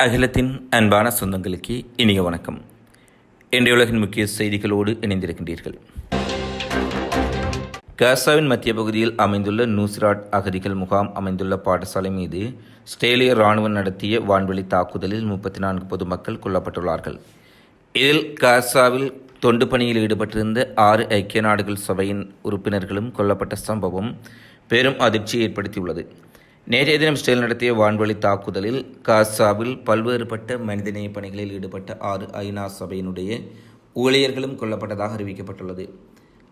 அகிலத்தின் அன்பான சொந்தங்களுக்கு இனிய வணக்கம். இன்றைய உலகின் முக்கிய செய்திகளோடு இணைந்திருக்கின்றீர்கள். காசாவின் மத்திய பகுதியில் அமைந்துள்ள நூஸ்ராட் அகதிகள் முகாம் அமைந்துள்ள பாடசாலை மீது இஸ்ரேலிய இராணுவம் நடத்திய வான்வெளி தாக்குதலில் 34 பொதுமக்கள் கொல்லப்பட்டுள்ளார்கள். இதில் காசாவில் தொண்டு பணியில் ஈடுபட்டிருந்த 6 ஐக்கிய நாடுகள் சபையின் உறுப்பினர்களும் கொல்லப்பட்ட சம்பவம் பெரும் அதிர்ச்சியை ஏற்படுத்தியுள்ளது. நேற்றைய தினம் இஸ்ரேல் நடத்திய வான்வெளி தாக்குதலில் காசாவில் பல்வேறுபட்ட மனிதநேய பணிகளில் ஈடுபட்ட 6 ஐநா சபையினுடைய ஊழியர்களும் கொல்லப்பட்டதாக அறிவிக்கப்பட்டுள்ளது.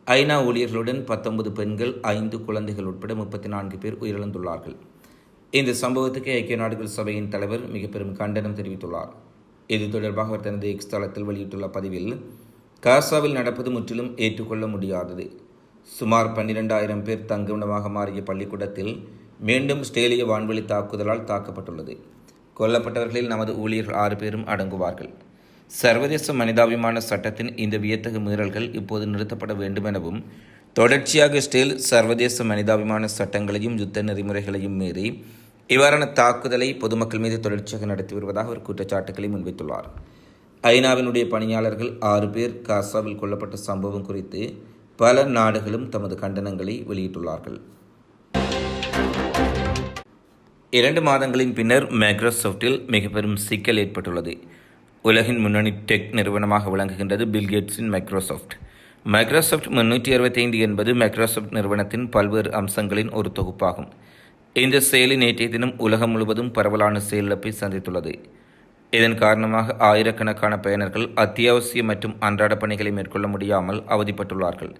ஐநா ஊழியர்களுடன் 19 பெண்கள் 5 குழந்தைகள் உட்பட 34 பேர் உயிரிழந்துள்ளார்கள். இந்த சம்பவத்துக்கு ஐக்கிய நாடுகள் சபையின் தலைவர் மிக பெரும் கண்டனம் தெரிவித்துள்ளார். இது தொடர்பாக அவர் தனது எக்ஸ் தளத்தில் வெளியிட்டுள்ள பதிவில், காசாவில் நடப்பது முற்றிலும் ஏற்றுக்கொள்ள முடியாதது. சுமார் 12,000 பேர் தங்குமிடமாக மாறிய பள்ளிக்கூடத்தில் மீண்டும் இஸ்ரேலிய வான்வெளி தாக்குதலால் தாக்கப்பட்டுள்ளது. கொல்லப்பட்டவர்களில் நமது ஊழியர்கள் 6 பேரும் அடங்குவார்கள். சர்வதேச மனிதாபிமான சட்டத்தின் இந்த வியத்தகு மீறல்கள் இப்போது நிறுத்தப்பட வேண்டும் எனவும், தொடர்ச்சியாக இஸ்ரேல் சர்வதேச மனிதாபிமான சட்டங்களையும் யுத்த நெறிமுறைகளையும் மீறி இவ்வாறான தாக்குதலை பொதுமக்கள் மீது தொடர்ச்சியாக நடத்தி வருவதாக அவர் குற்றச்சாட்டுகளை முன்வைத்துள்ளார். ஐநாவினுடைய பணியாளர்கள் 6 பேர் காசாவில் கொல்லப்பட்ட சம்பவம் குறித்து பல நாடுகளும் தமது கண்டனங்களை வெளியிட்டுள்ளார்கள். 2 மாதங்களின் பின்னர் மைக்ரோசாஃப்டில் மிக பெரும் சிக்கல் ஏற்பட்டுள்ளது. உலகின் முன்னணி டெக் நிறுவனமாக விளங்குகின்றது பில்கேட்ஸின் மைக்ரோசாஃப்ட். மைக்ரோசாஃப்ட் 365 என்பது மைக்ரோசாஃப்ட் நிறுவனத்தின் பல்வேறு அம்சங்களின் ஒரு தொகுப்பாகும். இந்த செயலி நேற்றைய தினம் உலகம் முழுவதும் பரவலான செயலிழப்பை சந்தித்துள்ளது. இதன் காரணமாக ஆயிரக்கணக்கான பயனர்கள் அத்தியாவசிய மற்றும் அன்றாட பணிகளை மேற்கொள்ள முடியாமல் அவதிப்பட்டுள்ளார்கள்.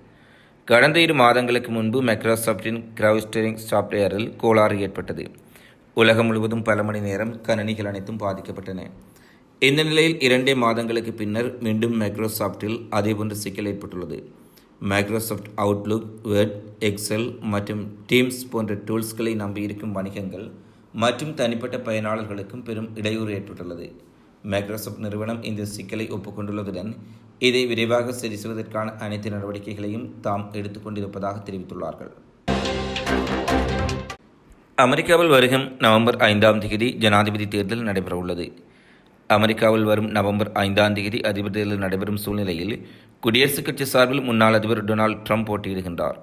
கடந்த 2 மாதங்களுக்கு முன்பு மைக்ரோசாஃப்டின் கிரவுஸ்டரிங் சாப்ட்வேரில் கோளாறு ஏற்பட்டது. உலகம் முழுவதும் பல மணி நேரம் கணினிகள் அனைத்தும் பாதிக்கப்பட்டன. இந்த நிலையில் 2 மாதங்களுக்கு பின்னர் மீண்டும் மைக்ரோசாஃப்டில் அதேபோன்ற சிக்கல் ஏற்பட்டுள்ளது. மைக்ரோசாஃப்ட் அவுட்லுக், வேர்ட், எக்ஸல் மற்றும் டீம்ஸ் போன்ற டூல்ஸ்களை நம்பியிருக்கும் வணிகங்கள் மற்றும் தனிப்பட்ட பயனாளர்களுக்கும் பெரும் இடையூறு ஏற்பட்டுள்ளது. மைக்ரோசாஃப்ட் நிறுவனம் இந்த சிக்கலை ஒப்புக்கொண்டுள்ளதுடன் இதை விரைவாக சரி செய்வதற்கான அனைத்து நடவடிக்கைகளையும் தாம் எடுத்துக்கொண்டிருப்பதாக தெரிவித்துள்ளார்கள். அமெரிக்காவில் வருகிற நவம்பர் 5ஆம் தேதி ஜனாதிபதி தேர்தல் நடைபெறவுள்ளது. அமெரிக்காவில் வரும் நவம்பர் 5ஆம் தேதி அதிபர் தேர்தல் நடைபெறும் சூழ்நிலையில் குடியரசுக் கட்சி சார்பில் முன்னாள் அதிபர் டொனால்ட் ட்ரம்ப் போட்டியிடுகின்றார்.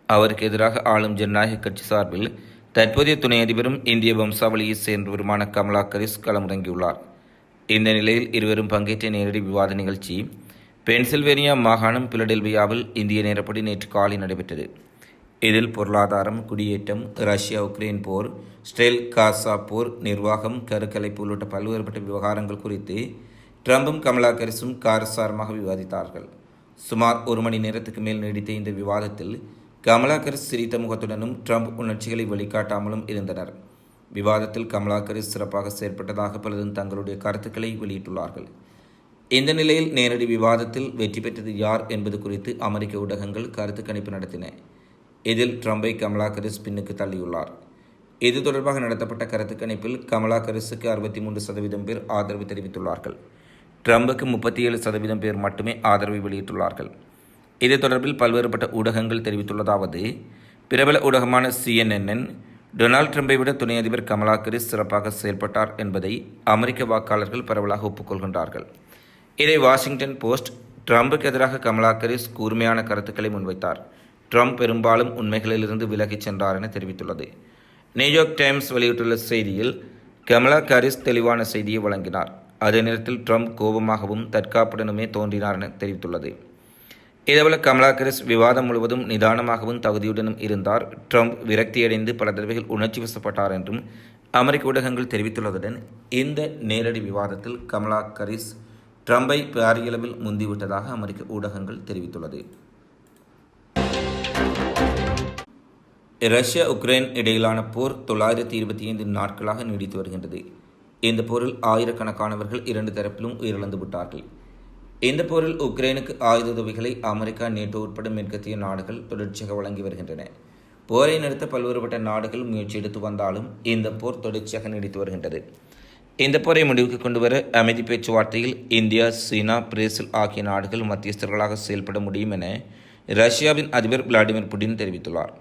அவருக்கு எதிராக ஆளும் ஜனநாயக கட்சி சார்பில் தற்போதைய துணை அதிபரும் இந்திய வம்சாவளியைச் சேர்ந்தவருமான கமலா ஹாரிஸ் களமிறங்கியுள்ளார். இந்த நிலையில் இருவரும் பங்கேற்ற நேரடி விவாத நிகழ்ச்சி பென்சில்வேனியா மாகாணம் பிலடெல்வியாவில் இந்திய நேரப்படி நேற்று காலை நடைபெற்றது. இதில் பொருளாதாரம், குடியேற்றம், ரஷ்யா உக்ரைன் போர், இஸ்ரேல் காசா போர், நிர்வாகம், கருக்கலைப்பு உள்ளிட்ட பல்வேறுபட்ட விவகாரங்கள் குறித்து ட்ரம்பும் கமலா ஹாரிஸும் காரசாரமாக விவாதித்தார்கள். சுமார் 1 மணி நேரத்துக்கு மேல் நீடித்த இந்த விவாதத்தில் கமலா ஹாரிஸ் சிரித்த முகத்துடனும் ட்ரம்ப் உணர்ச்சிகளை வெளிக்காட்டாமலும் இருந்தனர். விவாதத்தில் கமலா ஹாரிஸ் சிறப்பாக செயற்பட்டதாக பலரும் தங்களுடைய கருத்துக்களை வெளியிட்டுள்ளார்கள். இந்த நிலையில் நேரடி விவாதத்தில் வெற்றி பெற்றது யார் என்பது குறித்து அமெரிக்க ஊடகங்கள் கருத்து கணிப்பு நடத்தின. இதில் ட்ரம்பை கமலா ஹாரிஸ் பின்னுக்கு தள்ளியுள்ளார். இது தொடர்பாக நடத்தப்பட்ட கருத்து கணிப்பில் கமலா ஹாரிஸுக்கு 63% பேர் ஆதரவு தெரிவித்துள்ளார்கள். ட்ரம்புக்கு 37% பேர் மட்டுமே ஆதரவை வெளியிட்டுள்ளார்கள். இது தொடர்பில் பல்வேறுபட்ட ஊடகங்கள் தெரிவித்துள்ளதாவது: பிரபல ஊடகமான CNN டொனால்ட் ட்ரம்பை விட துணை அதிபர் கமலா ஹாரிஸ் சிறப்பாக செயல்பட்டார் என்பதை அமெரிக்க வாக்காளர்கள் பரவலாக ஒப்புக்கொள்கின்றார்கள். இதை வாஷிங்டன் போஸ்ட், ட்ரம்புக்கு எதிராக கமலா ஹாரிஸ் கூர்மையான கருத்துக்களை முன்வைத்தார், ட்ரம்ப் பெரும்பாலும் உண்மைகளிலிருந்து விலகிச் சென்றார் என தெரிவித்துள்ளது. நியூயார்க் டைம்ஸ் வெளியிட்டுள்ள செய்தியில் கமலா ஹாரிஸ் தெளிவான செய்தியை வழங்கினார், அதே நேரத்தில் ட்ரம்ப் கோபமாகவும் தற்காப்புடனுமே தோன்றினார் என தெரிவித்துள்ளது. இதேபோல கமலா ஹாரிஸ் விவாதம் முழுவதும் நிதானமாகவும் தகுதியுடனும் இருந்தார், ட்ரம்ப் விரக்தியடைந்து பல தடவைகள் உணர்ச்சி வசப்பட்டார் என்றும் அமெரிக்க ஊடகங்கள் தெரிவித்துள்ளதுடன் இந்த நேரடி விவாதத்தில் கமலா ஹாரிஸ் ட்ரம்பை பாரியளவில் முந்திவிட்டதாக அமெரிக்க ஊடகங்கள் தெரிவித்துள்ளது. ரஷ்யா உக்ரைன் இடையிலான போர் 925 நாட்களாக நீடித்து வருகின்றது. இந்த போரில் ஆயிரக்கணக்கானவர்கள் 2 தரப்பிலும் உயிரிழந்து விட்டார்கள். இந்த போரில் உக்ரைனுக்கு ஆயுத உதவிகளை அமெரிக்கா, நேட்டோ உட்பட மேற்கத்திய நாடுகள் தொடர்ச்சியாக வழங்கி வருகின்றன. போரை நிறுத்த பல்வேறுபட்ட நாடுகள் முயற்சி எடுத்து வந்தாலும் இந்த போர் தொடர்ச்சியாக நீடித்து வருகின்றது. இந்த போரை முடிவுக்கு கொண்டுவர அமைதி பேச்சுவார்த்தையில் இந்தியா, சீனா, பிரேசில் ஆகிய நாடுகள் மத்தியஸ்தர்களாக செயல்பட முடியும் என ரஷ்யாவின் அதிபர் விளாடிமிர் புடின் தெரிவித்துள்ளார்.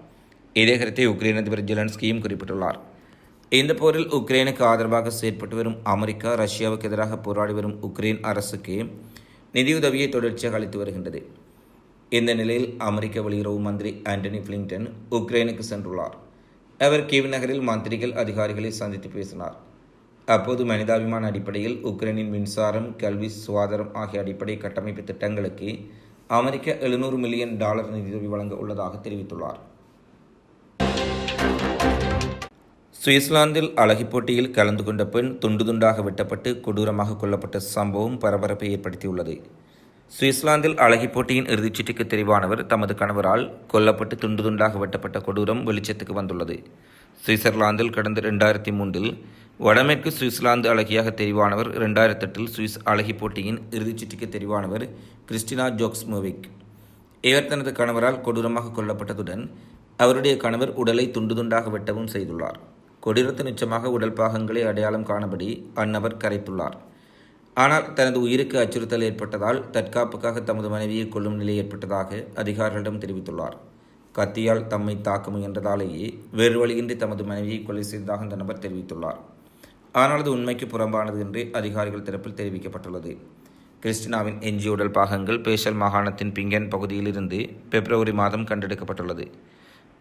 இதே கருத்தை உக்ரைன் அதிபர் ஜெலன்ஸ்கியும் குறிப்பிட்டுள்ளார். இந்த போரில் உக்ரைனுக்கு ஆதரவாக செயற்பட்டு வரும் அமெரிக்கா ரஷ்யாவுக்கு எதிராக போராடி வரும் உக்ரைன் அரசுக்கு நிதியுதவியை தொடர்ச்சியாக அளித்து வருகின்றது. இந்த நிலையில் அமெரிக்க வெளியுறவு மந்திரி ஆண்டனி பிளிங்டன் உக்ரைனுக்கு சென்றுள்ளார். அவர் கீவ் நகரில் மந்திரிகள் அதிகாரிகளை சந்தித்து பேசினார். அப்போது மனிதாபிமான அடிப்படையில் உக்ரைனின் மின்சாரம், கல்வி, சுகாதாரம் ஆகிய அடிப்படை கட்டமைப்பு திட்டங்களுக்கு அமெரிக்கா $700 மில்லியன் நிதியுதவி வழங்க உள்ளதாக தெரிவித்துள்ளார். சுவிட்சர்லாந்தில் அழகி போட்டியில் கலந்து கொண்ட பெண் துண்டு துண்டாக வெட்டப்பட்டு கொடூரமாக கொல்லப்பட்ட சம்பவம் பரபரப்பை ஏற்படுத்தியுள்ளது. சுவிட்சர்லாந்தில் அழகி போட்டியின் இறுதிச் சுற்றுக்கு தெரிவானவர் தமது கணவரால் கொல்லப்பட்டு துண்டு துண்டாக வெட்டப்பட்ட கொடூரம் வெளிச்சத்துக்கு வந்துள்ளது. சுவிட்சர்லாந்தில் கடந்த 2003 வடமேற்கு சுவிட்சர்லாந்து அழகியாக தெரிவானவர் 2008 சுவிஸ் அழகி போட்டியின் இறுதிச் சுற்றுக்கு தெரிவானவர் கிறிஸ்டினா ஜோக்ஸ்மோவிக். இவர் தனது கணவரால் கொடூரமாக கொல்லப்பட்டதுடன் அவருடைய கணவர் உடலை துண்டு துண்டாக வெட்டவும் செய்துள்ளார். கொடூரத்தின் உச்சமாக உடல் பாகங்களை அடையாளம் காணபடி அந்நபர் கரைத்துள்ளார். ஆனால் தனது உயிருக்கு அச்சுறுத்தல் ஏற்பட்டதால் தற்காப்புக்காக தமது மனைவியை கொல்லும் நிலை ஏற்பட்டதாக அதிகாரிகளிடம் தெரிவித்துள்ளார். கத்தியால் தம்மை தாக்க முயன்றதாலேயே வேறு வழியின்றி தமது மனைவியை கொலை செய்ததாக அந்த நபர் தெரிவித்துள்ளார். ஆனால் அது உண்மைக்கு புறம்பானது என்று அதிகாரிகள் தரப்பில் தெரிவிக்கப்பட்டுள்ளது. கிறிஸ்டினாவின் எஞ்சிய உடல் பாகங்கள் பேஷல் மாகாணத்தின் பிங்கன் பகுதியிலிருந்து பிப்ரவரி மாதம் கண்டெடுக்கப்பட்டுள்ளது.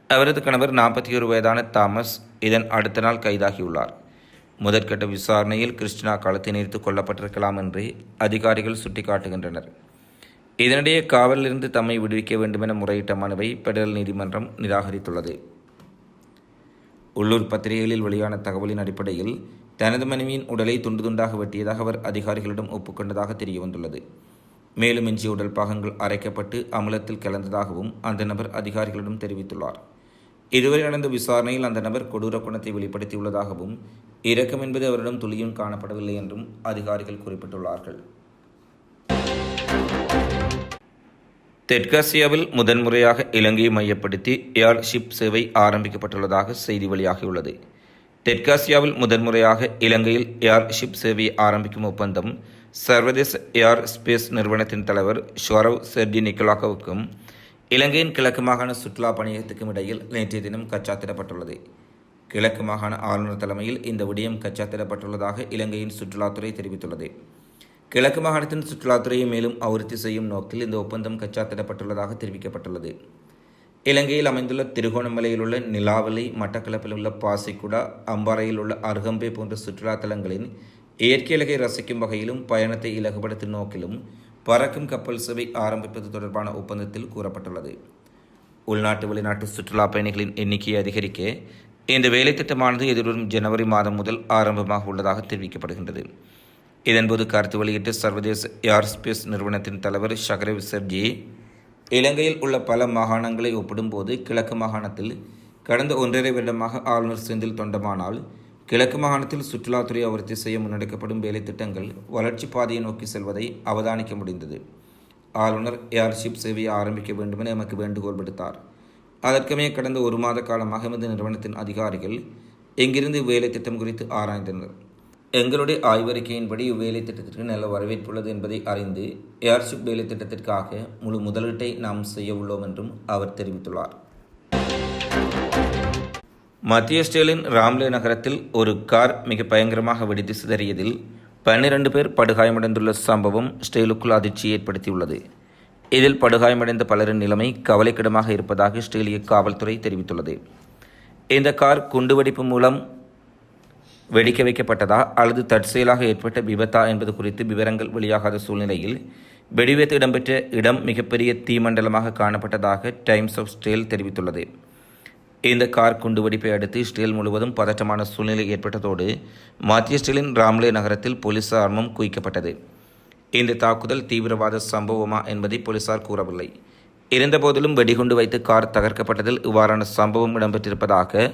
அவரது கணவர் 41 வயதான தாமஸ் இதன் அடுத்த நாள் கைதாகியுள்ளார். முதற்கட்ட விசாரணையில் கிறிஸ்டினா கழுத்தை நெரித்து கொல்லப்பட்டிருக்கலாம் என்று அதிகாரிகள் சுட்டிக்காட்டுகின்றனர். இதனிடையே காவலிலிருந்து தம்மை விடுவிக்க வேண்டுமென முறையிட்ட மனுவை பெடரல் நீதிமன்றம் நிராகரித்துள்ளது. உள்ளூர் பத்திரிகைகளில் வெளியான தகவலின் அடிப்படையில் தனது மனைவியின் உடலை துண்டு துண்டாக வெட்டியதாக அவர் அதிகாரிகளிடம் ஒப்புக்கொண்டதாக தெரியவந்துள்ளது. மேலும் எஞ்சிய உடல் பாகங்கள் அரைக்கப்பட்டு அமிலத்தில் கலந்ததாகவும் அந்த நபர் அதிகாரிகளிடம் தெரிவித்துள்ளார். இதுவரை நடந்த விசாரணையில் அந்த நபர் கொடூர குணத்தை வெளிப்படுத்தியுள்ளதாகவும் இரக்கம் என்பது அவரிடம் துளியும் காணப்படவில்லை என்றும் அதிகாரிகள் குறிப்பிட்டுள்ளார்கள். தெற்காசியாவில் முதன்முறையாக இலங்கையை மையப்படுத்தி ஏர்ஷிப் சேவை ஆரம்பிக்கப்பட்டுள்ளதாக செய்தி வெளியாகியுள்ளது. தெற்காசியாவில் முதன்முறையாக இலங்கையில் ஏர்ஷிப் சேவையை ஆரம்பிக்கும் ஒப்பந்தம் சர்வதேச ஏர் ஸ்பேஸ் நிறுவனத்தின் தலைவர் ஷொரவ் செர்டி நிக்கலாகவுக்கும் இலங்கையின் கிழக்கு மாகாண சுற்றுலா பணியகத்துக்கும் இடையில் நேற்றைய தினம் கச்சாத்திடப்பட்டுள்ளது. கிழக்கு மாகாண ஆளுநர் தலைமையில் இந்த விடயம் கச்சாத்திடப்பட்டுள்ளதாக இலங்கையின் சுற்றுலாத்துறை தெரிவித்துள்ளது. கிழக்கு மாகாணத்தின் சுற்றுலாத்துறையை மேலும் அபிவிருத்தி செய்யும் நோக்கில் இந்த ஒப்பந்தம் கச்சாத்திடப்பட்டுள்ளதாக தெரிவிக்கப்பட்டுள்ளது. இலங்கையில் அமைந்துள்ள திருகோணமலையில் உள்ள நிலாவலை, மட்டக்களப்பில் உள்ள பாசிக்குடா, அம்பாறையில் உள்ள அருகம்பே போன்ற சுற்றுலா தலங்களின் இயற்கை அழகை ரசிக்கும் வகையிலும் பயணத்தை இலகுபடுத்தும் நோக்கிலும் பறக்கும் கப்பல் சேவை ஆரம்பிப்பது தொடர்பான ஒப்பந்தத்தில் கூறப்பட்டுள்ளது. உள்நாட்டு வெளிநாட்டு சுற்றுலா பயணிகளின் எண்ணிக்கையை அதிகரிக்க இந்த வேலை திட்டமானது எதிர்வரும் ஜனவரி மாதம் முதல் ஆரம்பமாக உள்ளதாக தெரிவிக்கப்படுகின்றது. இதன்போது கருத்து வெளியிட்ட சர்வதேச ஏர்ஸ்பேஸ் நிறுவனத்தின் தலைவர் ஷகரவ் செர்ஜி, இலங்கையில் உள்ள பல மாகாணங்களை ஒப்பிடும்போது கிழக்கு மாகாணத்தில் கடந்த 1.5 வருடமாக ஆளுநர் செந்தில் தொண்டமானால் கிழக்கு மாகாணத்தில் சுற்றுலாத்துறை அபிவிருத்தி செய்ய முன்னெடுக்கப்படும் வேலை திட்டங்கள் வளர்ச்சி பாதையை நோக்கி செல்வதை அவதானிக்க முடிந்தது. ஆளுநர் ஏர்ஷிப் சேவையை ஆரம்பிக்க வேண்டுமென எமக்கு வேண்டுகோள் விடுத்தார். அதற்குமே கடந்த 1 மாத காலமாக எமது நிறுவனத்தின் அதிகாரிகள் எங்கிருந்து இவ்வேலை திட்டம் குறித்து ஆராய்ந்தனர். எங்களுடைய ஆய்வறிக்கையின்படி இவ்வேலை திட்டத்திற்கு நல்ல வரவேற்புள்ளது என்பதை அறிந்து ஏர்ஷிப் வேலை திட்டத்திற்காக முழு முதலீட்டை நாம் செய்ய உள்ளோம் என்றும் அவர் தெரிவித்துள்ளார். மத்திய இஸ்ரேலின் ராம்லே நகரத்தில் ஒரு கார் மிக பயங்கரமாக வெடித்து சிதறியதில் 12 பேர் படுகாயமடைந்துள்ள சம்பவம் இஸ்ரேலுக்குள் அதிர்ச்சியை ஏற்படுத்தியுள்ளது. இதில் படுகாயமடைந்த பலரின் நிலைமை கவலைக்கிடமாக இருப்பதாக இஸ்ரேலிய காவல்துறை தெரிவித்துள்ளது. இந்த கார் குண்டுவெடிப்பு மூலம் வெடிக்க வைக்கப்பட்டதா அல்லது தற்செயலாக ஏற்பட்ட விபத்தா என்பது குறித்து விவரங்கள் வெளியாகாத சூழ்நிலையில் வெடிவிபத்து இடம்பெற்ற இடம் மிகப்பெரிய தீமண்டலமாக காணப்பட்டதாக டைம்ஸ் ஆஃப் இஸ்ரேல் தெரிவித்துள்ளது. இந்த கார் குண்டுவெடிப்பை அடுத்து இஸ்ரேல் முழுவதும் பதற்றமான சூழ்நிலை ஏற்பட்டதோடு மத்திய இஸ்ரேலின் ராம்லே நகரத்தில் போலீசார் குவிக்கப்பட்டது. இந்த தாக்குதல் தீவிரவாத சம்பவமா என்பதை போலீசார் கூறவில்லை. இருந்தபோதிலும் வெடிகுண்டு வைத்து கார் தகர்க்கப்பட்டதில் இவ்வாறான சம்பவம் இடம்பெற்றிருப்பதாக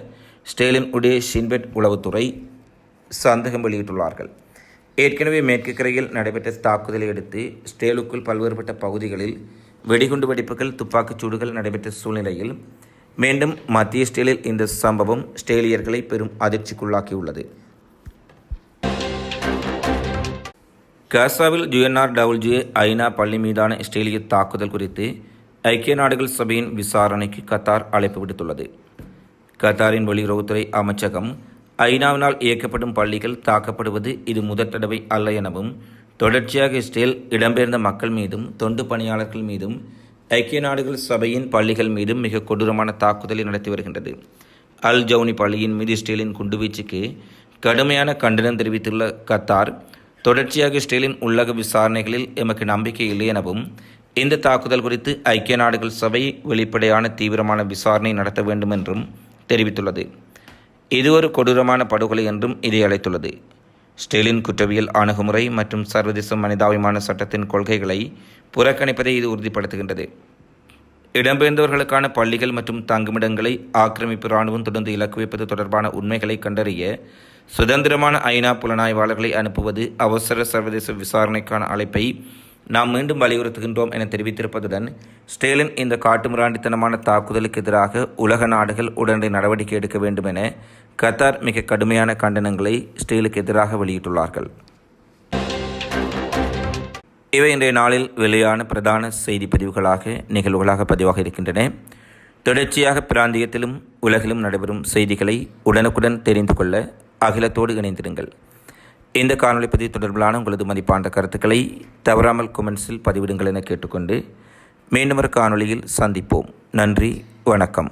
இஸ்ரேலின் உடைய ஷின்பெட் உளவுத்துறை சந்தேகம் வெளியிட்டுள்ளார்கள். ஏற்கனவே மேற்கு கரையில் நடைபெற்ற தாக்குதலை அடுத்து இஸ்ரேலுக்குள் பல்வேறுபட்ட பகுதிகளில் வெடிகுண்டு வெடிப்புகள், துப்பாக்கிச் சூடுகள் நடைபெற்ற சூழ்நிலையில் மீண்டும் மத்திய இஸ்ரேலில் இந்த சம்பவம் இஸ்ரேலியர்களை பெரும் அதிர்ச்சிக்குள்ளாக்கியுள்ளது. காசாவில் UNRWA ஐநா பள்ளி மீதான இஸ்ரேலிய தாக்குதல் குறித்து ஐக்கிய நாடுகள் சபையின் விசாரணைக்கு கத்தார் அழைப்பு விடுத்துள்ளது. கத்தாரின் வெளியுறவுத்துறை அமைச்சகம் ஐநாவினால் இயக்கப்படும் பள்ளிகள் தாக்கப்படுவது இது முதற் தடவை அல்ல எனவும், தொடர்ச்சியாக இஸ்ரேல் இடம்பெயர்ந்த மக்கள் மீதும் தொண்டு பணியாளர்கள் மீதும் ஐக்கிய நாடுகள் சபையின் பள்ளிகள் மீதும் மிக கொடூரமான தாக்குதலை நடத்தி வருகின்றது. அல் ஜவுனி பள்ளியின் மீது இஸ்ரேலின் குண்டுவீச்சுக்கு கடுமையான கண்டனம் தெரிவித்துள்ள கத்தார், தொடர்ச்சியாக இஸ்ரேலின் உள்ளக விசாரணைகளில் எமக்கு நம்பிக்கை இல்லை எனவும், இந்த தாக்குதல் குறித்து ஐக்கிய நாடுகள் சபை வெளிப்படையான தீவிரமான விசாரணை நடத்த வேண்டும் என்றும் தெரிவித்துள்ளது. இது ஒரு கொடூரமான படுகொலை என்றும் இதை அழைத்துள்ளது. இஸ்ரேலின் குற்றவியல் அணுகுமுறை மற்றும் சர்வதேச மனிதாபிமான சட்டத்தின் கொள்கைகளை புறக்கணிப்பதை இது உறுதிப்படுத்துகின்றது. இடம்பெயர்ந்தவர்களுக்கான பள்ளிகள் மற்றும் தங்குமிடங்களை ஆக்கிரமிப்பு இராணுவம் தொடர்ந்து இலக்கு வைப்பது தொடர்பான உண்மைகளை கண்டறிய சுதந்திரமான ஐநா புலனாய்வாளர்களை அனுப்புவது அவசர சர்வதேச விசாரணைக்கான அழைப்பை நாம் மீண்டும் வலியுறுத்துகின்றோம் என தெரிவித்திருப்பதுடன், இஸ்ரேலின் இந்த காட்டுமிராண்டித்தனமான தாக்குதலுக்கு எதிராக உலக நாடுகள் உடனடி நடவடிக்கை எடுக்க வேண்டும் என கத்தார் மிக கடுமையான கண்டனங்களை இஸ்ரேலுக்கு எதிராக வெளியிட்டுள்ளார்கள். இவை இன்றைய நாளில் வெளியான பிரதான செய்தி நிகழ்வுகளாக பதிவாக இருக்கின்றன. தொடர்ச்சியாக பிராந்தியத்திலும் உலகிலும் நடைபெறும் செய்திகளை உடனுக்குடன் தெரிந்து கொள்ள அகிலத்தோடு இணைந்திருங்கள். இந்த காணொலி பதிவு தொடர்பிலான உங்களது மதிப்பான கருத்துக்களை தவறாமல் கொமெண்ட்ஸில் பதிவிடுங்கள் என கேட்டுக்கொண்டு மீண்டும் ஒரு காணொலியில் சந்திப்போம். நன்றி, வணக்கம்.